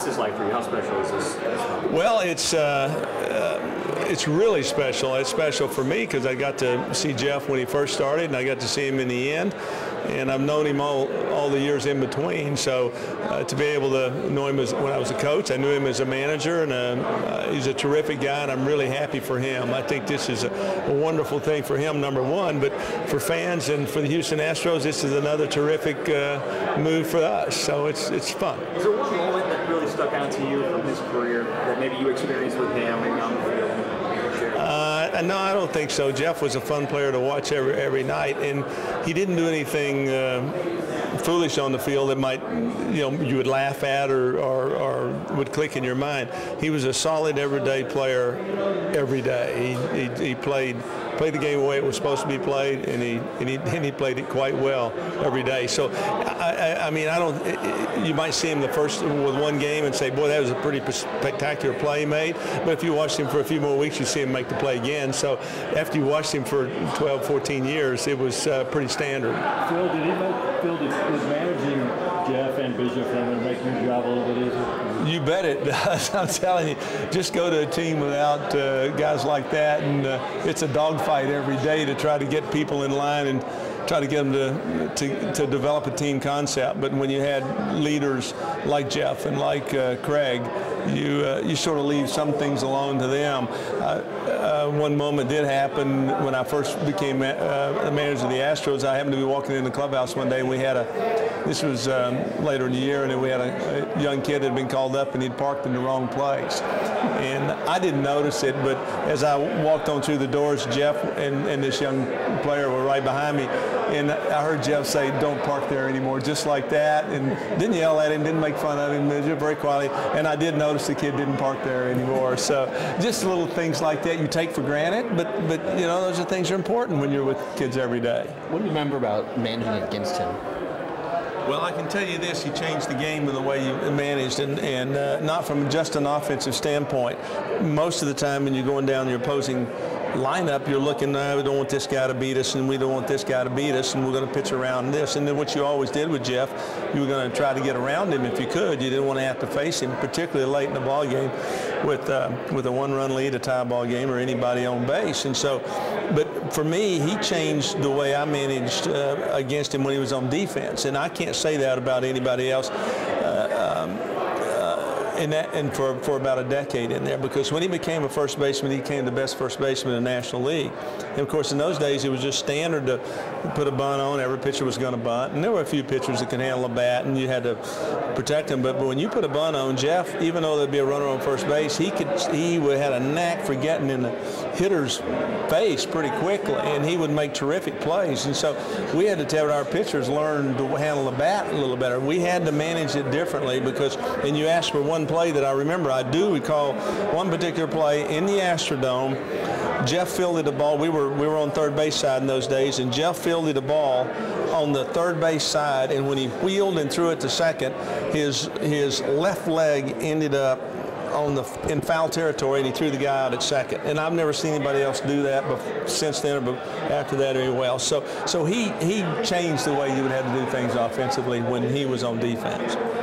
this like for you? How special is this? Well, it's really special. It's special for me because I got to see Jeff when he first started, and I got to see him in the end. And I've known him all the years in between. So to be able to know him when I was a coach, I knew him as a manager, and he's a terrific guy, and I'm really happy for him. I think this is a wonderful thing for him, number one, but for fans and for the Houston Astros, this is another terrific move for us. So it's fun. Is there one moment that really stuck out to you from his career that maybe you experienced with him maybe on the field? No, I don't think so. Jeff was a fun player to watch every night, and he didn't do anything foolish on the field that might, you would laugh at or would click in your mind. He was a solid, everyday player every day. He played the game the way it was supposed to be played, and he played it quite well every day. So, I mean, you might see him with one game and say, boy, that was a pretty spectacular play he made. But if you watched him for a few more weeks, you see him make the play again. So after you watched him for 12, 14 years, it was pretty standard. Phil, was managing Jeff and Bishop and make your job a little bit easier? You bet it does. I'm telling you, just go to a team without guys like that, and it's a dogfight every day to try to get people in line and try to get them to develop a team concept. But when you had leaders like Jeff and like Craig, you sort of leave some things alone to them. One moment did happen when I first became the manager of the Astros. I happened to be walking in the clubhouse one day, and we had this was later in the year, and we had a young kid that had been called up, and he'd parked in the wrong place. And I didn't notice it, but as I walked on through the doors, Jeff and this young player were right behind me, and I heard Jeff say, "Don't park there anymore," just like that, and didn't yell at him, didn't make fun of him, just very quietly. And I did notice the kid didn't park there anymore. So just little things like that you take for granted, but those are things that are important when you're with kids every day. What do you remember about managing against him? Well, I can tell you this, he changed the game in the way you managed, and not from just an offensive standpoint. Most of the time when you're going down your opposing lineup, you're looking, no, we don't want this guy to beat us, and we don't want this guy to beat us, and we're going to pitch around this. And then what you always did with Jeff, you were going to try to get around him if you could. You didn't want to have to face him, particularly late in the ball game with a one-run lead, a tie ball game, or anybody on base. And so, but for me, he changed the way I managed against him when he was on defense, and I can't say that about anybody else. And for about a decade in there, because when he became a first baseman, he became the best first baseman in the National League. And of course, in those days, it was just standard to put a bunt on. Every pitcher was going to bunt, and there were a few pitchers that could handle a bat, and you had to protect them. But when you put a bunt on, Jeff, even though there'd be a runner on first base, he had a knack for getting in the hitter's face pretty quickly, and he would make terrific plays. And so we had to tell our pitchers learn to handle the bat a little better. We had to manage it differently because, and you asked for one play that I remember. I do recall one particular play in the Astrodome. Jeff fielded the ball. We were on third base side in those days, and Jeff fielded the ball on the third base side, and when he wheeled and threw it to second, his left leg ended up in foul territory, and he threw the guy out at second. And I've never seen anybody else do that since then or after that or anywhere else. So he changed the way you would have to do things offensively when he was on defense.